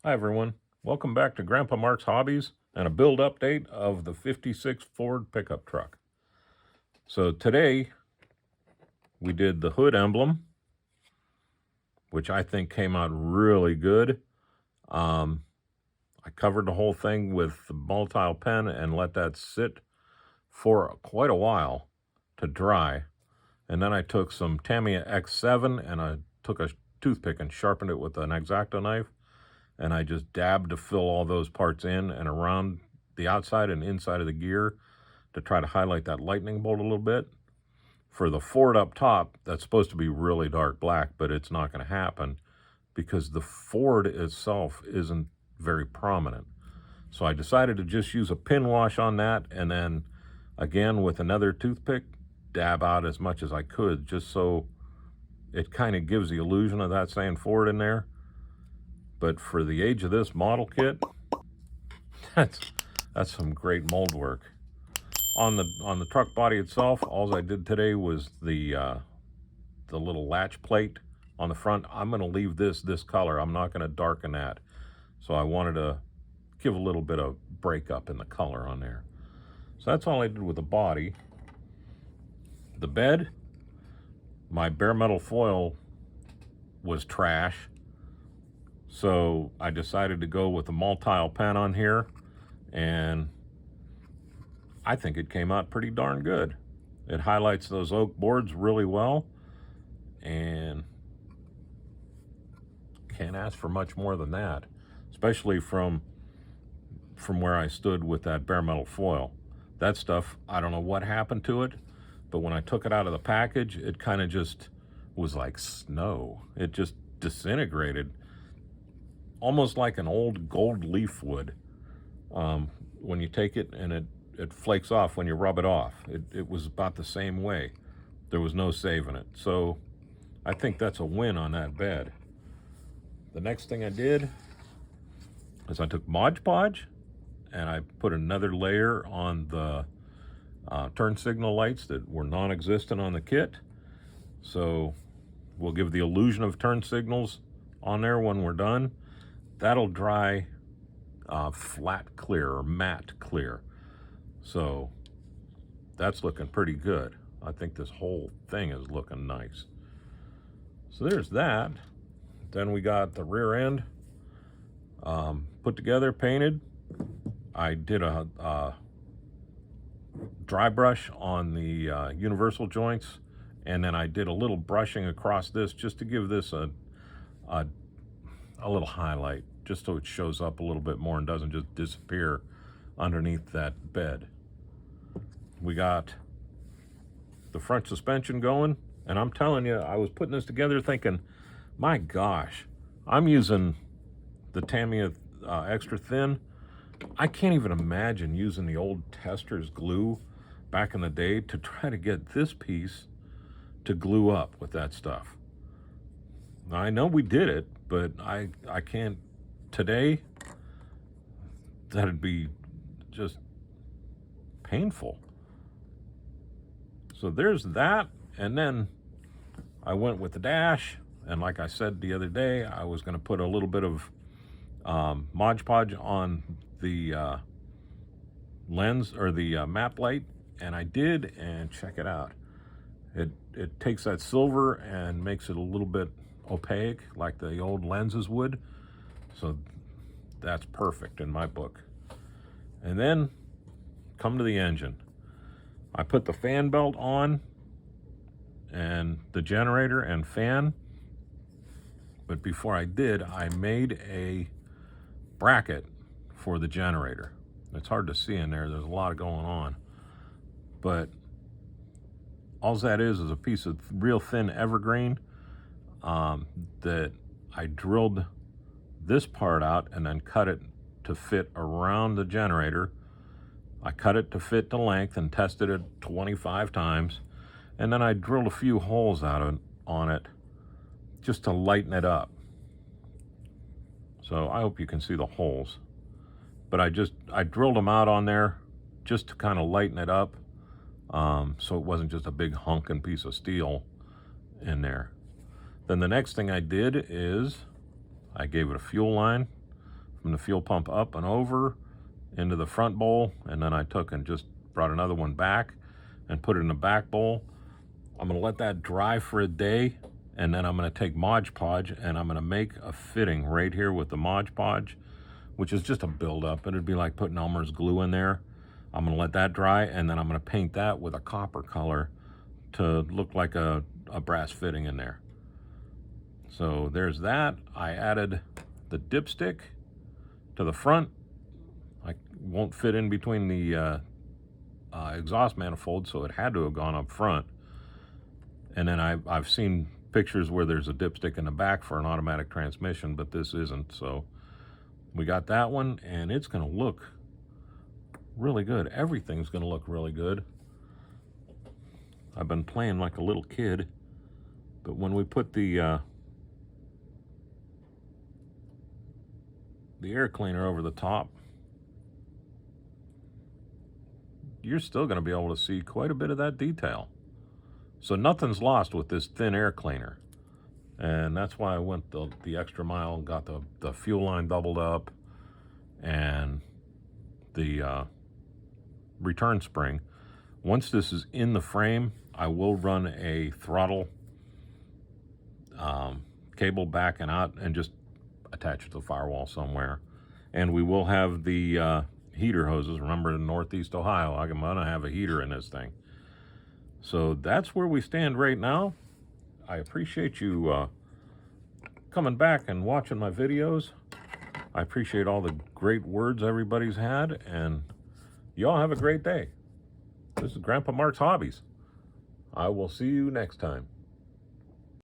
Hi everyone, welcome back to Grandpa Mark's Hobbies and a build update of the 56 Ford pickup truck. So today we did the hood emblem, which I think came out really good. I covered the whole thing with the multi pen and let that sit for quite a while to dry. And then I took some Tamiya X7 and I took a toothpick and sharpened it with an X-Acto knife. And I just dabbed to fill all those parts in and around the outside and inside of the gear to try to highlight that lightning bolt a little bit. For the Ford up top, that's supposed to be really dark black, but it's not going to happen because the Ford itself isn't very prominent. So I decided to just use a pin wash on that, and then again with another toothpick, dab out as much as I could, just so it kind of gives the illusion of that saying Ford in there. But for the age of this model kit, that's some great mold work. On the truck body itself, all I did today was the little latch plate on the front. I'm going to leave this color. I'm not going to darken that. So I wanted to give a little bit of breakup in the color on there. So that's all I did with the body. The bed, my bare metal foil was trash. So I decided to go with the multi pen on here, and I think it came out pretty darn good. It highlights those oak boards really well, and can't ask for much more than that, especially from where I stood with that bare metal foil. That stuff, I don't know what happened to it, but when I took it out of the package, it kind of just was like snow. It just disintegrated, almost like an old gold leaf would. When you take it and it flakes off when you rub it off. It was about the same way. There was no saving it. So I think that's a win on that bed. The next thing I did is I took Mod Podge and I put another layer on the turn signal lights that were non-existent on the kit. So we'll give the illusion of turn signals on there when we're done. That'll dry flat clear or matte clear. So that's looking pretty good. I think this whole thing is looking nice. So there's that. Then we got the rear end put together, painted. I did a dry brush on the universal joints, and then I did a little brushing across this just to give this a little highlight, just so it shows up a little bit more and doesn't just disappear underneath that bed. We got the front suspension going, and I'm telling you, I was putting this together thinking, my gosh, I'm using the Tamiya extra thin. I can't even imagine using the old Testors glue back in the day to try to get this piece to glue up with that stuff. Now, I know we did it, but I can't today. That'd be just painful. So there's that, and then I went with the dash, and like I said the other day, I was going to put a little bit of Mod Podge on the lens or the map light, and I did, and check it out. It takes that silver and makes it a little bit opaque like the old lenses would. So that's perfect in my book. And then come to the engine. I put the fan belt on and the generator and fan, but before I did, I made a bracket for the generator. It's hard to see in there, there's a lot going on, but all that is a piece of real thin evergreen that I drilled this part out and then cut it to fit around the generator. I cut it to fit the length and tested it 25 times, and then I drilled a few holes out on it just to lighten it up. So I hope you can see the holes, but I drilled them out on there just to kind of lighten it up, so it wasn't just a big hunking piece of steel in there. Then the next thing I did is I gave it a fuel line, from the fuel pump up and over into the front bowl, and then I took and just brought another one back and put it in the back bowl. I'm going to let that dry for a day, and then I'm going to take Mod Podge and I'm going to make a fitting right here with the Mod Podge, which is just a build-up. It'd be like putting Elmer's glue in there. I'm going to let that dry, and then I'm going to paint that with a copper color to look like a brass fitting in there. So there's that. I added the dipstick to the front. I won't fit in between the exhaust manifold, so it had to have gone up front. And then I've seen pictures where there's a dipstick in the back for an automatic transmission, but this isn't. So we got that one, and it's going to look really good. Everything's going to look really good. I've been playing like a little kid, but when we put the air cleaner over the top, you're still going to be able to see quite a bit of that detail. So nothing's lost with this thin air cleaner. And that's why I went the extra mile and got the fuel line doubled up and the return spring. Once this is in the frame, I will run a throttle cable back and out and just attach it to the firewall somewhere. And we will have the heater hoses. Remember, in Northeast Ohio, I'm going to have a heater in this thing. So that's where we stand right now. I appreciate you coming back and watching my videos. I appreciate all the great words everybody's had, and y'all have a great day. This is Grandpa Mark's Hobbies. I will see you next time.